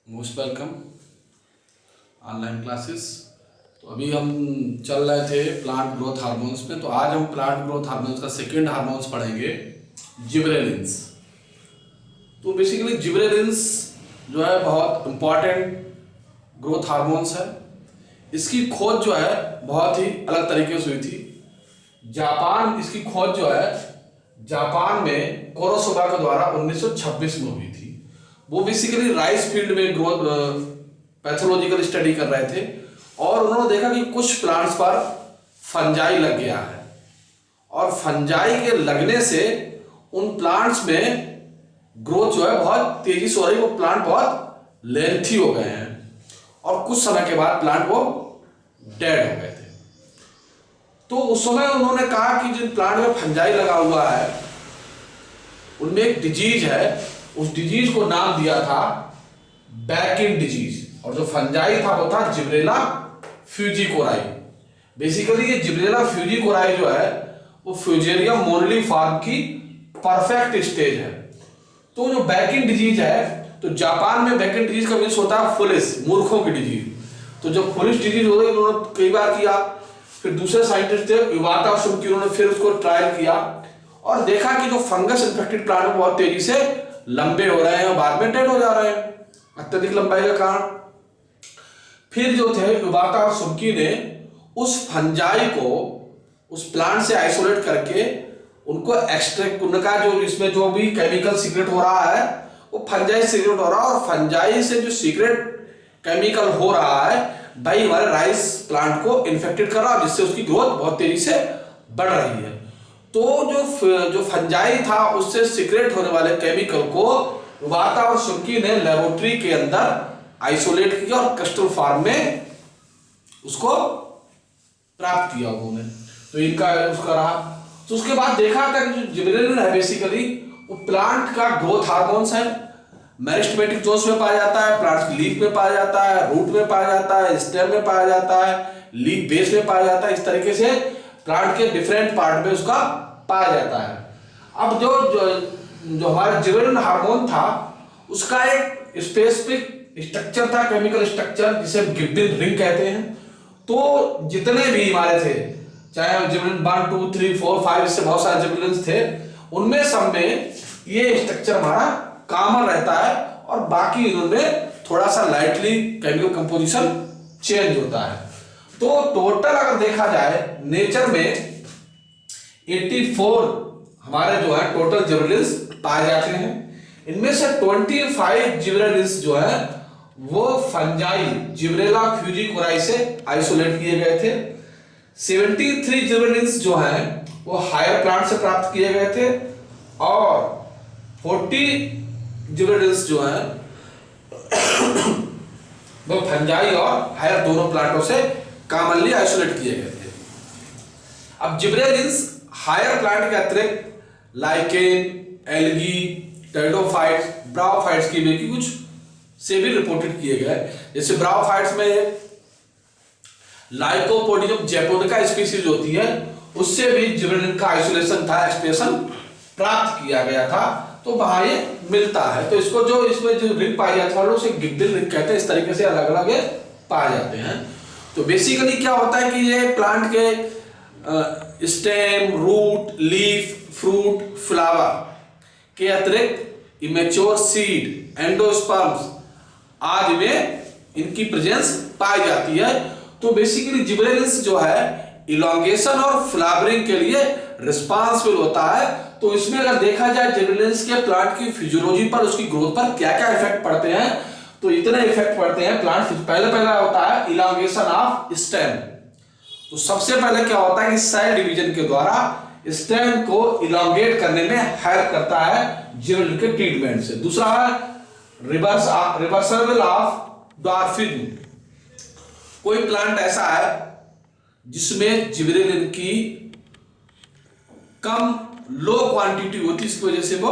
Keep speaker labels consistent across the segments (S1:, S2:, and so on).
S1: Most welcome online classes. तो अभी हम चल रहे थे प्लांट ग्रोथ हार्मोन्स में। तो आज हम प्लांट ग्रोथ हार्मोन्स का सेकेंड हार्मोन्स पढ़ेंगे, जिबरेलिन्स। तो बेसिकली जिबरेलिन्स जो है बहुत इम्पॉर्टेंट ग्रोथ हार्मोन्स है। इसकी खोज जो है बहुत ही अलग तरीके से हुई थी। इसकी खोज जो है जापान में कुरोसावा के द्वारा 1926 में हुई थी। वो बेसिकली राइस फील्ड में ग्रोथ पैथोलॉजिकल स्टडी कर रहे थे और उन्होंने देखा कि कुछ प्लांट्स पर फंजाई लग गया है और फंजाई के लगने से उन प्लांट्स में ग्रोथ जो है बहुत तेजी से हो रही। वो प्लांट बहुत लेंथी हो गए हैं और कुछ समय के बाद प्लांट वो डेड हो गए थे। तो उस समय उन्होंने कहा कि जिन प्लांट में फंजाई लगा हुआ है उनमें एक डिजीज है, उस डिजीज को नाम दिया था बैकिन डिजीज, और जो फंजाई था वो था जिब्रेला फ्यूजिकोराई। बेसिकली ये जिब्रेला फ्यूजिकोराई जो है वो फ्यूजेरियम मोनलीफॉर्म की परफेक्ट स्टेज है। तो जो बैकिन डिजीज है, तो जापान में बैकिन डिजीज का मीन्स होता है फुलिस, मूर्खों की डिजीज। तो जब फुलिस डिजीज हो गई उन्होंने कई बार किया, फिर दूसरे साइंटिस्ट थे इवाता और शुनकी, उन्होंने फिर उसको ट्रायल किया और देखा कि जो फंगस इन्फेक्टेड प्लांट बहुत तेजी से लंबे हो रहे हैं और बाद में डेड हो जा रहे हैं अत्यधिक लंबाई के कारण। फिर जो थे इवाता और शुनकी ने उस फंजाई को उस प्लांट से आइसोलेट करके उनको एक्सट्रैक्ट, उनका जो इसमें जो भी केमिकल सीक्रेट हो रहा है वो फंजाई सीक्रेट हो रहा है और फंजाई से जो सीक्रेट केमिकल हो रहा है भाई हमारे राइस प्लांट को इन्फेक्टेड कर रहा है, जिससे उसकी ग्रोथ बहुत तेजी से बढ़ रही है। तो जो फंजाई था उससे सीक्रेट होने वाले केमिकल को इवाता और शुनकी ने लेबोरेटरी के अंदर आइसोलेट किया और क्रिस्टल फॉर्म में उसको प्राप्त किया उन्होंने। तो इनका उसका रहा। तो उसके बाद देखा था कि जो जिबरेलिन है बेसिकली वो प्लांट का ग्रोथ हार्मोन्स है। मेरिस्टेमेटिक जोन्स में पाया जाता है, प्लांट की लीफ में पाया जाता है, रूट में पाया जाता है, स्टेम में पाया जाता है, लीफ बेस में पाया जाता है। इस तरीके से प्लांट के डिफरेंट पार्ट में उसका पाया जाता है। अब जो हमारा जिबरेलिन हार्मोन था उसका एक स्पेसिफिक स्ट्रक्चर था, केमिकल स्ट्रक्चर, जिसे गिब्बन रिंग कहते हैं। तो जितने भी हमारे थे, चाहे जिबरेलिन 1 2 3 4 5, इससे बहुत सारे जिबरेलिन्स थे, उनमें सब में ये स्ट्रक्चर हमारा कॉमन रहता है और बाकी इनमें थोड़ा सा लाइटली केमिकल कंपोजिशन चेंज होता है। तो टोटल अगर देखा जाए नेचर में 84 हमारे जो है टोटल जिबरेलिन्स पाए जाते हैं। इनमें से 25 जिबरेलिन्स जो है वो फंजाई जिब्रेला फ्यूजिकोराई से आइसोलेट किए गए थे। 73 जिबरेलिन्स जो है वो हायर प्लांट से प्राप्त किए गए थे और 40 जिबरेलिन्स जो है वो फंजाई और हायर दोनों प्लांटों से कॉमनली आइसोलेट किए गए थे। अब जिबरेलिन्स हायर प्लांट के अतिरिक्त लाइकेन, एल्गी, टेरिडोफाइट्स, ब्रायोफाइट्स की भी कुछ से भी रिपोर्टेड किए गए। जैसे ब्रायोफाइट्स में लाइकोपोडियम जैपोनिका स्पीशीज होती है, उससे भी जिबरेलिन का आइसोलेशन था, एक्सप्रेशन प्राप्त किया गया था। तो वहां ये मिलता है। तो इसको जो इसमें जो रिंग पाई जाती है उसे गिब्बन रिंग कहते हैं। इस तरीके से अलग अलग पाए जाते हैं। तो बेसिकली क्या होता है कि ये प्लांट के stem, root, leaf, fruit, flower के अतिरिक्त इमेच्योर सीड, एंडोस्पर्म्स आदि में इनकी प्रेजेंस पाई जाती है। तो बेसिकली जिबरेलिन्स जो है इलॉन्गेशन और फ्लावरिंग के लिए रिस्पांसिबल होता है। तो इसमें अगर देखा जाए जिबरेलिन्स के प्लांट की फिजियोलॉजी पर, उसकी ग्रोथ पर क्या क्या इफेक्ट पड़ते हैं, तो इतने इफेक्ट पड़ते हैं। प्लांट पहले होता है इलॉन्गेशन ऑफ स्टेम। तो सबसे पहले क्या होता है कि सेल डिवीजन के द्वारा स्टेम को इलॉन्गेट करने में हेल्प करता है जिबरेलिन के ट्रीटमेंट से। दूसरा है रिवर्सल ऑफ डॉर्फिन। कोई प्लांट ऐसा है जिसमें जिबरेलिन की कम लो क्वांटिटी होती है, इसकी वजह से वो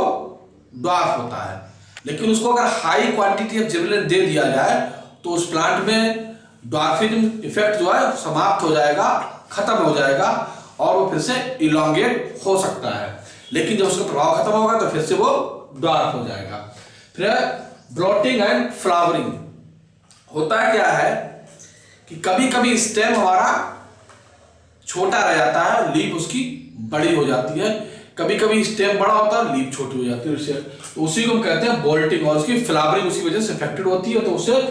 S1: ड्वार्फ होता है। लेकिन उसको अगर हाई क्वांटिटी ऑफ जिबरेलिन दे दिया जाए तो उस प्लांट में ड्वार्फिज्म इफेक्ट जो है समाप्त हो जाएगा, खत्म हो जाएगा और वो फिर से इलॉन्गेट हो सकता है। लेकिन जब उसका प्रभाव खत्म होगा तो फिर से वो ड्वार्फ हो जाएगा। फिर ब्लॉटिंग एंड फ्लावरिंग। होता क्या है कि कभी कभी स्टेम हमारा छोटा रह जाता है, लीफ उसकी बड़ी हो जाती है, कभी कभी स्टेम बड़ा होता है, लीफ छोटी हो जाती है, तो उसी को हम कहते हैं बोल्टिंग, और उसकी फ्लावरिंग उसी वजह से इफेक्टेड होती है। तो उससे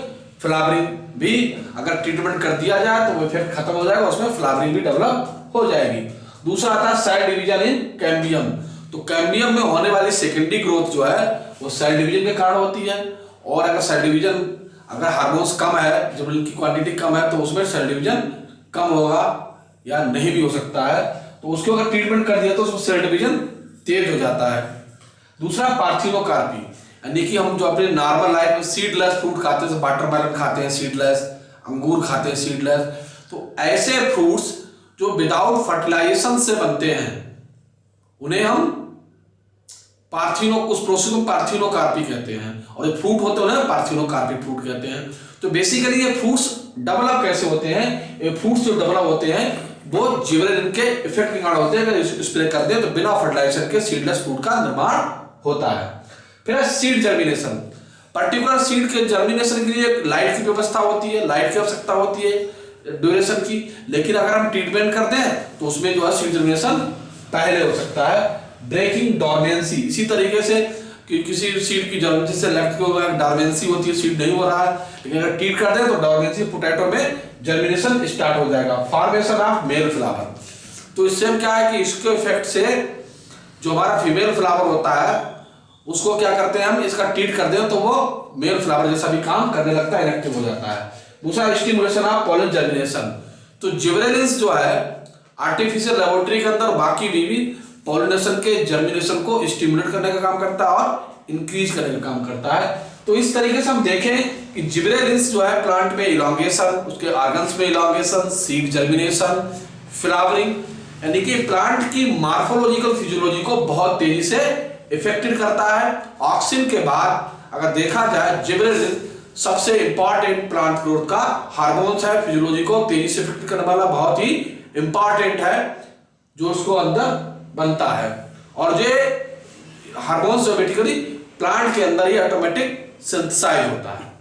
S1: फ्लावरिंग भी अगर ट्रीटमेंट कर दिया जाए तो वो इफेक्ट खत्म हो जाएगा, उसमें फ्लावरिंग भी डेवलप हो जाएगी। दूसरा आता है सेल डिवीजन इन कैम्बियम। तो कैम्बियम में होने वाली सेकेंडरी ग्रोथ जो है वो सेल डिवीजन के कारण होती है, और अगर सेल डिवीजन, अगर हार्मोन्स कम है, जब इनकी क्वांटिटी कम है, तो उसमें सेल डिवीजन कम होगा या नहीं भी हो सकता है, तो उसको अगर ट्रीटमेंट कर दिया तो उसमें सेल डिवीजन तेज हो जाता है। दूसरा पार्थिनोकार्पी, यानी कि हम जो अपने नॉर्मल लाइफ में सीडलेस फ्रूट खाते हैं, जैसे वाटरमेलन खाते हैं सीडलेस, अंगूर खाते हैं सीडलेस, तो ऐसे फ्रूट्स जो विदाउट फर्टिलाइजेशन से बनते हैं उन्हें हम उस प्रोसेस को पार्थिनोकार्पी कहते हैं, और ये फ्रूट होते हैं उन्हें पार्थिनोकार्पी फ्रूट कहते हैं। तो बेसिकली ये फ्रूट्स डेवलप कैसे होते हैं, ये फ्रूट्स जो डेवलप होते हैं वो जिबरेलिन के इफेक्ट के कारण होते हैं। अगर स्प्रे कर दें तो बिना फर्टिलाइजर के सीडलेस फ्रूट का निर्माण होता है। फिर सीड जर्मिनेशन, पर्टिकुलर सीड के जर्मिनेशन के लिए लाइट की व्यवस्था होती है, लाइट की आवश्यकता होती है ड्यूरेशन की, लेकिन अगर हम ट्रीटमेंट कर दें तो उसमें जो है सीड जर्मिनेशन पहले हो सकता है। ब्रेकिंग डॉर्मेंसी, इसी तरीके से कि किसी सीड की जर्मिनेशन से लेफ्ट को डॉर्मेंसी होती है, सीड नहीं हो रहा है, लेकिन अगर ट्रीट कर दें तो डॉर्मेंसी पोटैटो में जर्मिनेशन स्टार्ट हो जाएगा, फॉर्मेशन ऑफ मेल फ्लावर। तो इससे क्या है कि इसके इफेक्ट से जो हमारा फीमेल फ्लावर होता है उसको क्या करते हैं हम, इसका ट्रीट कर दें तो वो मेल फ्लावर जैसा भी काम करने लगता है, इनएक्टिव हो जाता है। दूसरा स्टिमुलेशन ऑफ पॉलन जर्मिनेशन, तो जिबरेलिन्स जो है आर्टिफिशियल लेबोरेटरी के अंदर बाकी भी पॉलिनेशन के जर्मिनेशन को स्टिमुलेट करने का काम करता है और इंक्रीज करने का काम करता है। तो इस तरीके से हम देखें कि जिबरेलिन्स जो है प्लांट में इलॉन्गेशन, उसके ऑर्गन्स में इलॉन्गेशन, सीड जर्मिनेशन, फ्लावरिंग, यानी कि प्लांट की मार्फोलॉजिकल फिजियोलॉजी को बहुत तेजी से इफेक्टेड करता है। ऑक्सिन के बाद अगर देखा जाए जिबरेलिन सबसे इंपॉर्टेंट प्लांट ग्रोथ का हार्मोन्स है, फिजियोलॉजी को तेजी से इफेक्ट करने वाला बहुत ही इंपॉर्टेंट है जो उसको अंदर बनता है, और ये हार्मोन्स जो बेसिकली प्लांट के अंदर ही ऑटोमेटिक सिंथेसाइज होता है।